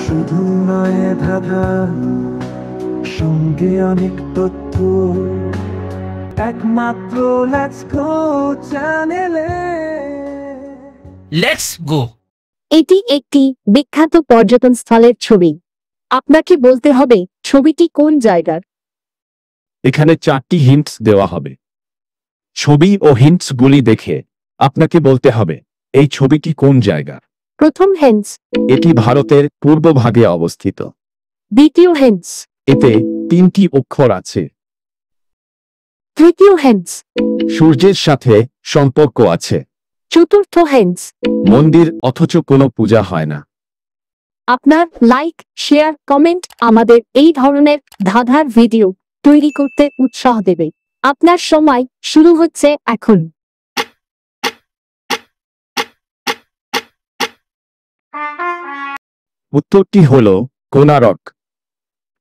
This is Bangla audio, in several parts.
শুধু নয় ধাঁধা, সঙ্গে অনেক তথ্য, একমাত্র লেটস গো চ্যানেলে। Let's go. এটি একটি বিখ্যাত পর্যটন স্থলের ছবি। আপনাকে বলতে হবে ছবিটি কোন জায়গার। এখানে 4টি হিন্টস দেওয়া হবে। ছবি ও হিন্টসগুলি দেখে আপনাকে বলতে হবে এই ছবিটি কোন জায়গার। প্রথম হেন্স। এটি ভারতের পূর্বভাগে অবস্থিত। দ্বিতীয় হেন্স। এতে 3টি অক্ষর আছে। তৃতীয় হেন্স। সূর্যের সাথে সম্পর্ক আছে। চতুর্থ হেন্স। মন্দির অথচ কোনো পূজা হয় না। আপনার লাইক, শেয়ার, কমেন্ট আমাদের এই ধরনের ধাঁধার ভিডিও তৈরি করতে উৎসাহ দেবে। আপনার সময় শুরু হচ্ছে এখন। উত্তরটি হল কোণারক।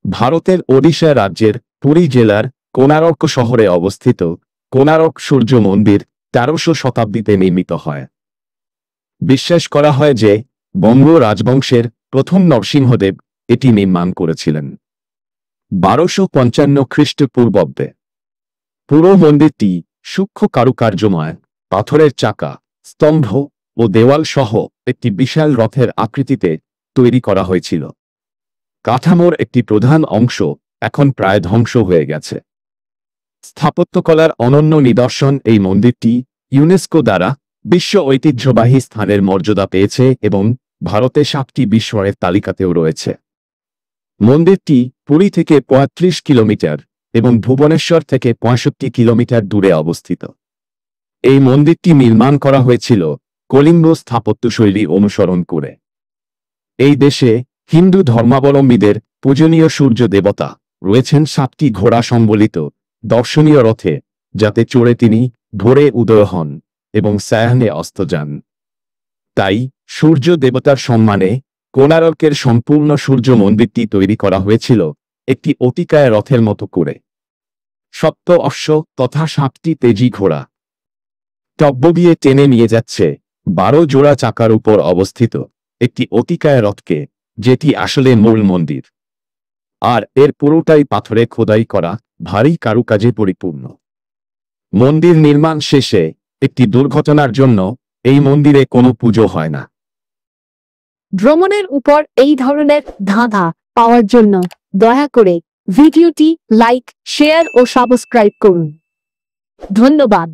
ভারতের ওড়িশা রাজ্যের পুরী জেলার কোণারক শহরে অবস্থিত কোণারক সূর্য মন্দির 1300 শতাব্দীতে নির্মিত হয়। বিশ্বাস করা হয় যে বঙ্গ রাজবংশের প্রথম নরসিংহদেব এটি নির্মাণ করেছিলেন 1255 খ্রিস্টপূর্বাব্দে। পুরো মন্দিরটি সূক্ষ্ম কারুকার্যময় পাথরের চাকা, স্তম্ভ ও দেওয়াল সহ একটি বিশাল রথের আকৃতিতে তৈরি করা হয়েছিল। কাঠামোর একটি প্রধান অংশ এখন প্রায় ধ্বংস হয়ে গেছে। স্থাপত্যকলার অনন্য নিদর্শন এই মন্দিরটি ইউনেস্কো দ্বারা বিশ্ব ঐতিহ্যবাহী স্থানের মর্যাদা পেয়েছে এবং ভারতে 7টি বিস্ময়ের তালিকাতেও রয়েছে। মন্দিরটি পুরী থেকে 35 কিলোমিটার এবং ভুবনেশ্বর থেকে 65 কিলোমিটার দূরে অবস্থিত। এই মন্দিরটি নির্মাণ করা হয়েছিল কলিঙ্গ স্থাপত্যশৈলী অনুসরণ করে। এই দেশে হিন্দু ধর্মাবলম্বীদের পূজনীয় সূর্য দেবতা রয়েছেন 7টি ঘোড়া সম্বলিত দর্শনীয় রথে, যাতে চড়ে তিনি ভোরে উদয় হন এবং সায়াহ্নে অস্ত যান। তাই সূর্য দেবতার সম্মানে কোণারকের সম্পূর্ণ সূর্য মন্দিরটি তৈরি করা হয়েছিল একটি অতিকায় রথের মতো করে। সপ্ত অশ্ব তথা 7টি তেজি ঘোড়া টব্য দিয়ে টেনে নিয়ে যাচ্ছে 12 জোড়া চাকার উপর অবস্থিত একটি অতিকায় রথকে, যেটি আসলে মূল মন্দির। আর এর পুরোটাই পাথরে খোদাই করা ভারী কারুকাজে পরিপূর্ণ। মন্দির নির্মাণ শেষে একটি দুর্ঘটনার জন্য এই মন্দিরে কোনো পুজো হয় না। ভ্রমণের উপর এই ধরনের ধাঁধা পাওয়ার জন্য দয়া করে ভিডিওটি লাইক, শেয়ার ও সাবস্ক্রাইব করুন। ধন্যবাদ।